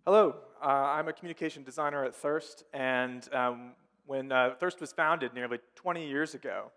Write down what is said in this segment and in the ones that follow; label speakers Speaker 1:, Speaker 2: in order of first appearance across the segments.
Speaker 1: Hello, I'm a communication designer at Thirst, and when Thirst was founded nearly 20 years ago,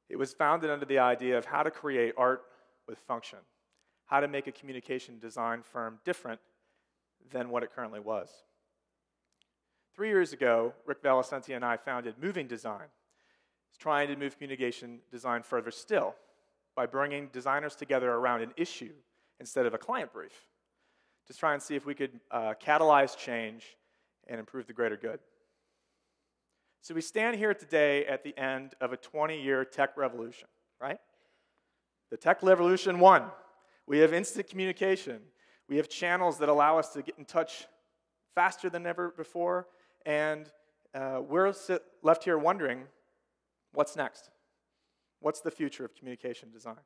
Speaker 1: it was founded under the idea of how to create art with function, how to make a communication design firm different than what it currently was. 3 years ago, Rick Valicenti and I founded Moving Design. It's trying to move communication design further still by bringing designers together around an issue instead of a client brief, to try and see if we could catalyze change and improve the greater good. So we stand here today at the end of a 20-year tech revolution, right? The tech revolution won. We have instant communication. We have channels that allow us to get in touch faster than ever before, and we're left here wondering, what's next? What's the future of communication design?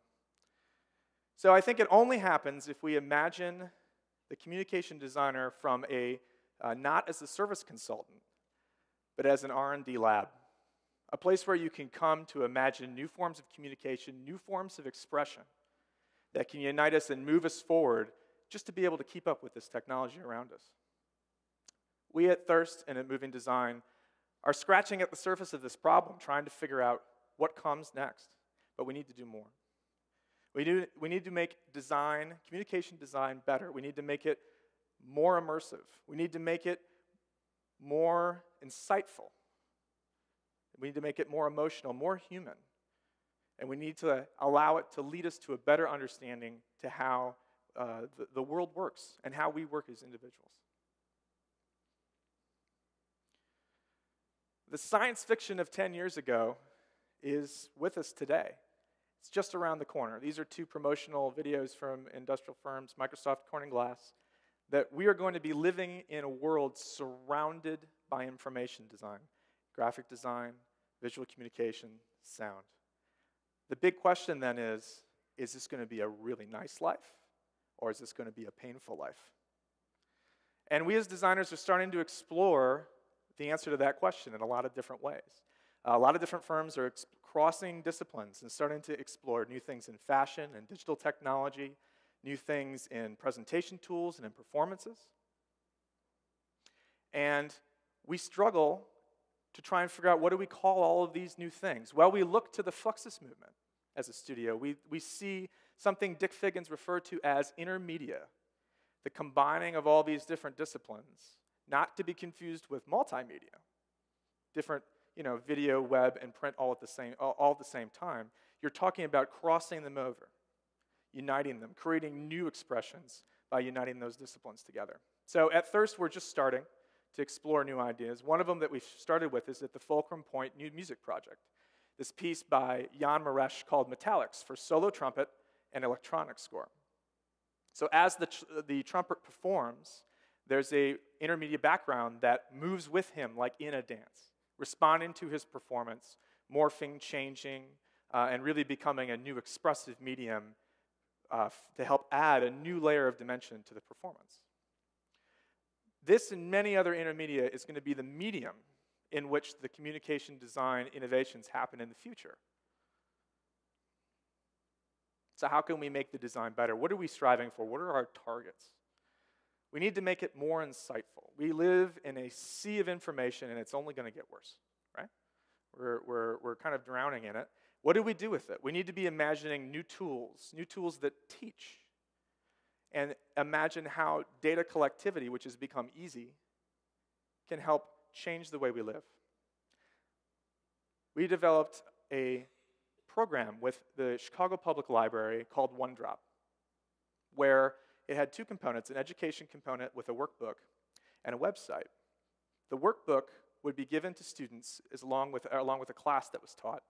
Speaker 1: So I think it only happens if we imagine the communication designer from not as a service consultant, but as an R&D lab, a place where you can come to imagine new forms of communication, new forms of expression that can unite us and move us forward just to be able to keep up with this technology around us. We at Thirst and at Moving Design are scratching at the surface of this problem, trying to figure out what comes next, but we need to do more. We need to make design, communication design better. We need to make it more immersive. We need to make it more insightful. We need to make it more emotional, more human. And we need to allow it to lead us to a better understanding to how the world works and how we work as individuals. The science fiction of 10 years ago is with us today. It's just around the corner. These are two promotional videos from industrial firms, Microsoft, Corning Glass, that we are going to be living in a world surrounded by information design, graphic design, visual communication, sound. The big question then is this going to be a really nice life, or is this going to be a painful life? And we as designers are starting to explore the answer to that question in a lot of different ways. A lot of different firms are crossing disciplines and starting to explore new things in fashion and digital technology, new things in presentation tools and in performances. And we struggle to try and figure out, what do we call all of these new things? Well, we look to the Fluxus movement as a studio. We see something Dick Figgins referred to as intermedia, the combining of all these different disciplines, not to be confused with multimedia, different video, web, and print all at the same time. You're talking about crossing them over, uniting them, creating new expressions by uniting those disciplines together. So at Thirst, we're just starting to explore new ideas. One of them that we've started with is at the Fulcrum Point New Music Project, this piece by Jan Maresch called Metallics for solo trumpet and electronic score. So as the trumpet performs, there's an intermediate background that moves with him like in a dance, responding to his performance, morphing, changing, and really becoming a new expressive medium to help add a new layer of dimension to the performance. This and many other intermedia is going to be the medium in which the communication design innovations happen in the future. So how can we make the design better? What are we striving for? What are our targets? We need to make it more insightful. We live in a sea of information, and it's only going to get worse, right? We're kind of drowning in it. What do we do with it? We need to be imagining new tools that teach, and imagine how data collectivity, which has become easy, can help change the way we live. We developed a program with the Chicago Public Library called OneDrop, where it had two components, an education component with a workbook and a website. The workbook would be given to students along with a class that was taught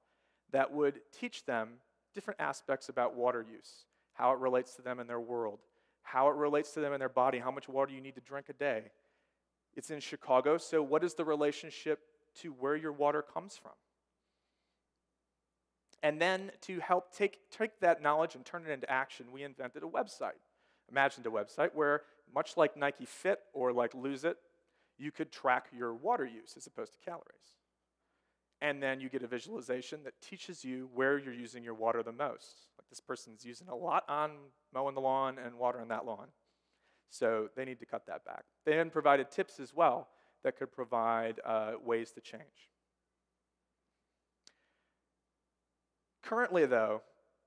Speaker 1: that would teach them different aspects about water use, how it relates to them in their world, how it relates to them in their body, how much water you need to drink a day. It's in Chicago, so what is the relationship to where your water comes from? And then to help take that knowledge and turn it into action, we invented a website. Imagined a website where, much like Nike Fit or like Lose It, you could track your water use as opposed to calories. And then you get a visualization that teaches you where you're using your water the most. Like this person's using a lot on mowing the lawn and watering that lawn. So they need to cut that back. They then provided tips as well that could provide ways to change. Currently, though,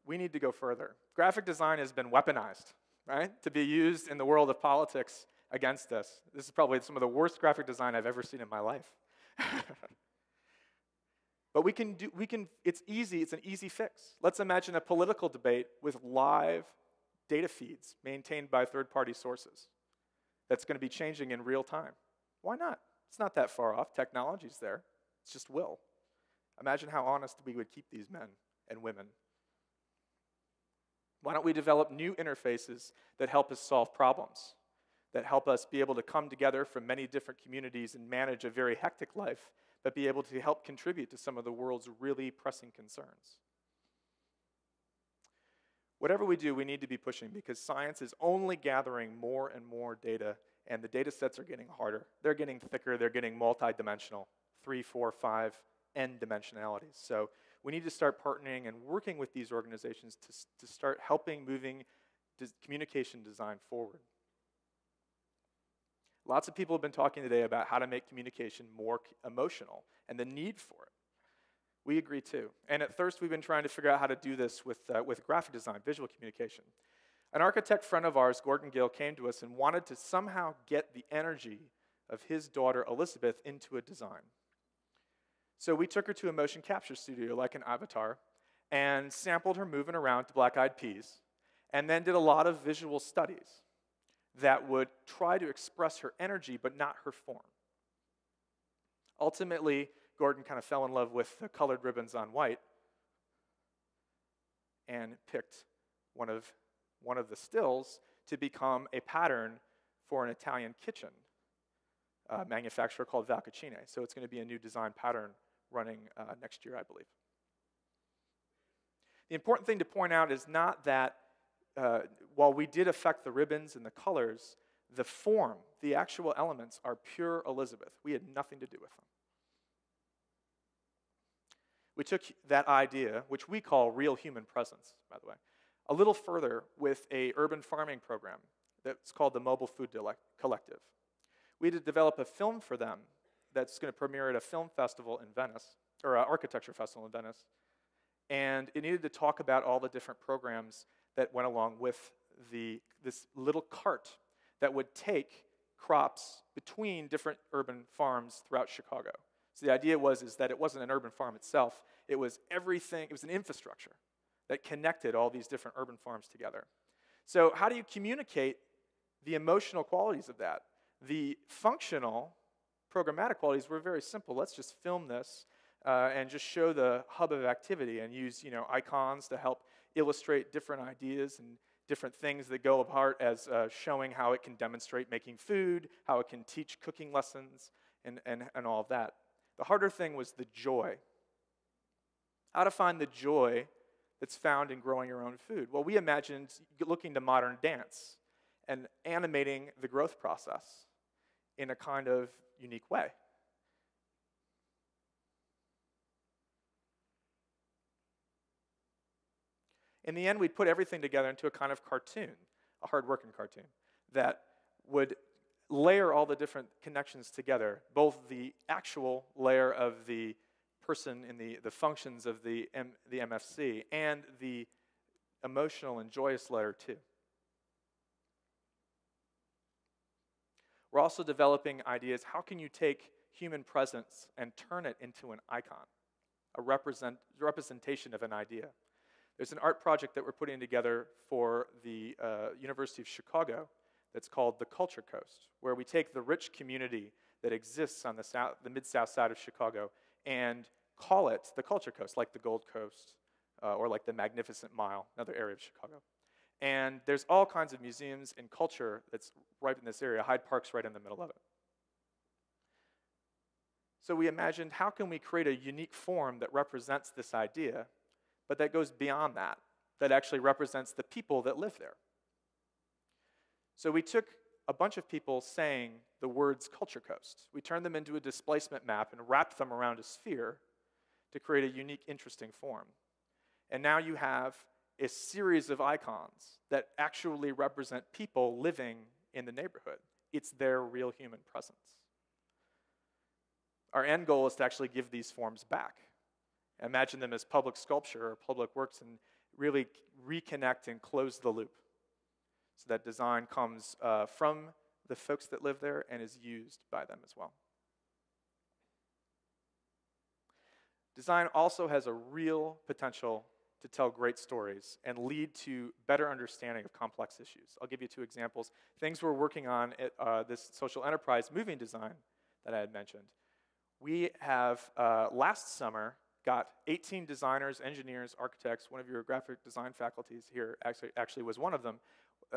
Speaker 1: we need to go further. Graphic design has been weaponized, right, to be used in the world of politics against us. This is probably some of the worst graphic design I've ever seen in my life. But it's easy, it's an easy fix. Let's imagine a political debate with live data feeds maintained by third-party sources that's going to be changing in real time. Why not? It's not that far off. Technology's there. It's just will. Imagine how honest we would keep these men and women. Why don't we develop new interfaces that help us solve problems, that help us be able to come together from many different communities and manage a very hectic life, but be able to help contribute to some of the world's really pressing concerns? Whatever we do, we need to be pushing, because science is only gathering more and more data, and the data sets are getting harder. They're getting thicker, they're getting multidimensional, 3, 4, 5, n dimensionalities. So we need to start partnering and working with these organizations to start helping moving communication design forward. Lots of people have been talking today about how to make communication more emotional and the need for it. We agree too. And at Thirst, we've been trying to figure out how to do this with graphic design, visual communication. An architect friend of ours, Gordon Gill, came to us and wanted to somehow get the energy of his daughter, Elizabeth, into a design. So we took her to a motion capture studio like an avatar and sampled her moving around to Black Eyed Peas, and then did a lot of visual studies that would try to express her energy but not her form. Ultimately, Gordon kind of fell in love with the colored ribbons on white and picked one of the stills to become a pattern for an Italian kitchen manufacturer called Valicenti. So it's going to be a new design pattern running next year, I believe. The important thing to point out is not that while we did affect the ribbons and the colors, the form, the actual elements are pure Elizabeth. We had nothing to do with them. We took that idea, which we call real human presence, by the way, a little further with an urban farming program that's called the Mobile Food Collective. We had to develop a film for them that's going to premiere at a film festival in Venice, or an architecture festival in Venice. And it needed to talk about all the different programs that went along with this little cart that would take crops between different urban farms throughout Chicago. So the idea is that it wasn't an urban farm itself, it was everything, it was an infrastructure that connected all these different urban farms together. So how do you communicate the emotional qualities of that? The functional, programmatic qualities were very simple. Let's just film this and just show the hub of activity and use icons to help illustrate different ideas and different things that go apart as showing how it can demonstrate making food, how it can teach cooking lessons, and all of that. The harder thing was the joy. How to find the joy that's found in growing your own food. Well, we imagined looking to modern dance and animating the growth process in a kind of unique way. In the end, we'd put everything together into a kind of cartoon, a hard-working cartoon, that would layer all the different connections together, both the actual layer of the person in the functions of the MFC and the emotional and joyous layer too. We're also developing ideas, how can you take human presence and turn it into an icon, a representation of an idea? There's an art project that we're putting together for the University of Chicago that's called the Culture Coast, where we take the rich community that exists on the mid-south side of Chicago and call it the Culture Coast, like the Gold Coast or like the Magnificent Mile, another area of Chicago. And there's all kinds of museums and culture that's right in this area. Hyde Park's right in the middle of it. So we imagined, how can we create a unique form that represents this idea, but that goes beyond that, that actually represents the people that live there? So we took a bunch of people saying the words Culture Coast. We turned them into a displacement map and wrapped them around a sphere to create a unique, interesting form. And now you have a series of icons that actually represent people living in the neighborhood. It's their real human presence. Our end goal is to actually give these forms back. Imagine them as public sculpture or public works and really reconnect and close the loop so that design comes from the folks that live there and is used by them as well. Design also has a real potential to tell great stories and lead to better understanding of complex issues. I'll give you 2 examples. Things we're working on at this social enterprise moving design that I had mentioned. We have, last summer, got 18 designers, engineers, architects. One of your graphic design faculties here actually was one of them.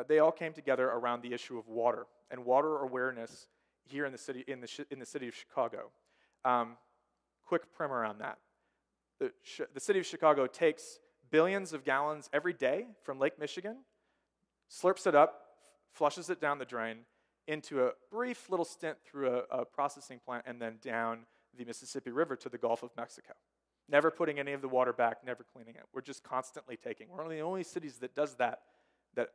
Speaker 1: They all came together around the issue of water and water awareness here in the city, in the city of Chicago. Quick primer on that. The city of Chicago takes billions of gallons every day from Lake Michigan, slurps it up, flushes it down the drain into a brief little stint through a processing plant and then down the Mississippi River to the Gulf of Mexico. Never putting any of the water back, never cleaning it. We're just constantly taking. We're one of the only cities that does that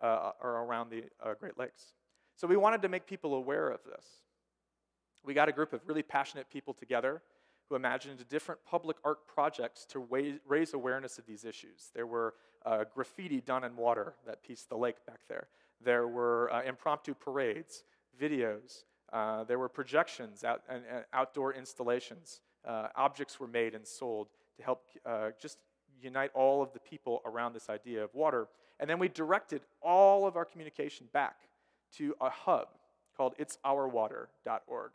Speaker 1: are around the Great Lakes. So we wanted to make people aware of this. We got a group of really passionate people together who imagined different public art projects to raise awareness of these issues. There were graffiti done in water that pieced the lake back there. There were impromptu parades, videos. There were projections, and outdoor installations. Objects were made and sold to help just unite all of the people around this idea of water. And then we directed all of our communication back to a hub called itsourwater.org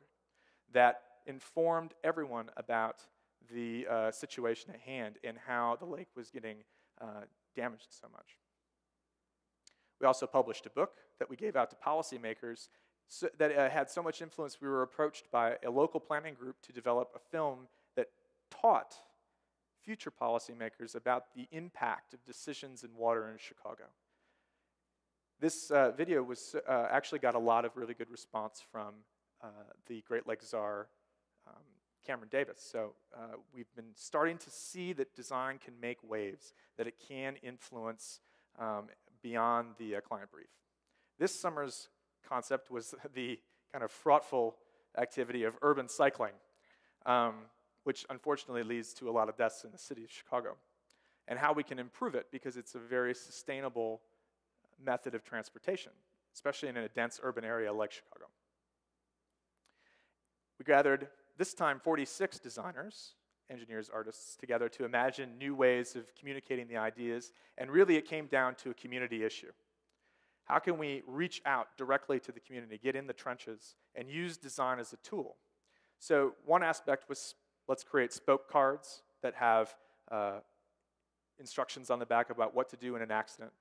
Speaker 1: that informed everyone about the situation at hand and how the lake was getting damaged so much. We also published a book that we gave out to policymakers that had so much influence. We were approached by a local planning group to develop a film that taught future policymakers about the impact of decisions in water in Chicago. This video was actually got a lot of really good response from the Great Lakes Czar, Cameron Davis. So we've been starting to see that design can make waves, that it can influence beyond the client brief. This summer's concept was the kind of fraughtful activity of urban cycling, which unfortunately leads to a lot of deaths in the city of Chicago, and how we can improve it because it's a very sustainable method of transportation, especially in a dense urban area like Chicago. We gathered, this time, 46 designers, engineers, artists together to imagine new ways of communicating the ideas, and really it came down to a community issue. How can we reach out directly to the community, get in the trenches, and use design as a tool? So one aspect was, let's create spoke cards that have instructions on the back about what to do in an accident.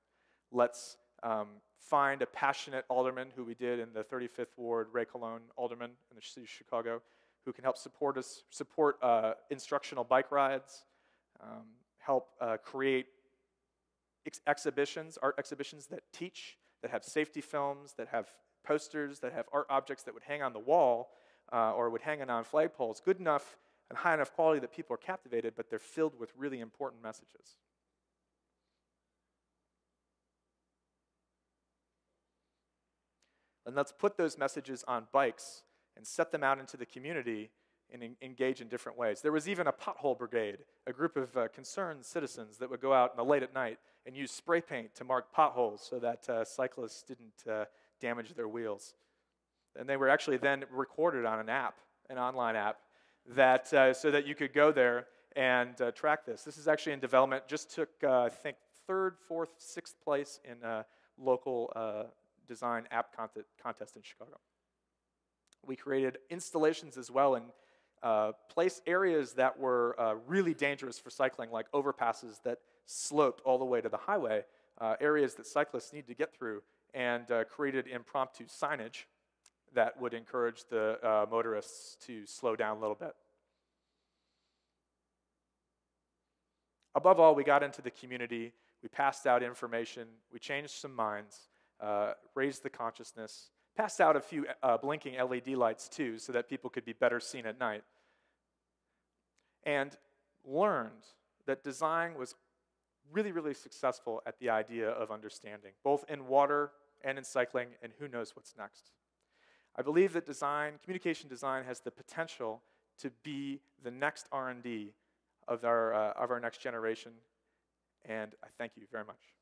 Speaker 1: Let's find a passionate alderman, who we did in the 35th Ward, Ray Colon alderman in the city of Chicago, who can help support instructional bike rides, help create exhibitions, art exhibitions that teach, that have safety films, that have posters, that have art objects that would hang on the wall or would hang on flagpoles, good enough and high enough quality that people are captivated, but they're filled with really important messages. And let's put those messages on bikes and set them out into the community and engage in different ways. There was even a pothole brigade, a group of concerned citizens that would go out in the late at night and use spray paint to mark potholes so that cyclists didn't damage their wheels. And they were actually then recorded on an app, an online app, that so that you could go there and track this. This is actually in development, just took, I think, 3rd, 4th, 6th place in a local design app contest in Chicago. We created installations as well in place areas that were really dangerous for cycling, like overpasses that sloped all the way to the highway, areas that cyclists need to get through, and created impromptu signage that would encourage the motorists to slow down a little bit. Above all, we got into the community, we passed out information, we changed some minds, raised the consciousness, passed out a few blinking LED lights too so that people could be better seen at night, and learned that design was really, really successful at the idea of understanding, both in water and in cycling, and who knows what's next. I believe that design, communication design, has the potential to be the next R&D of our next generation, and I thank you very much.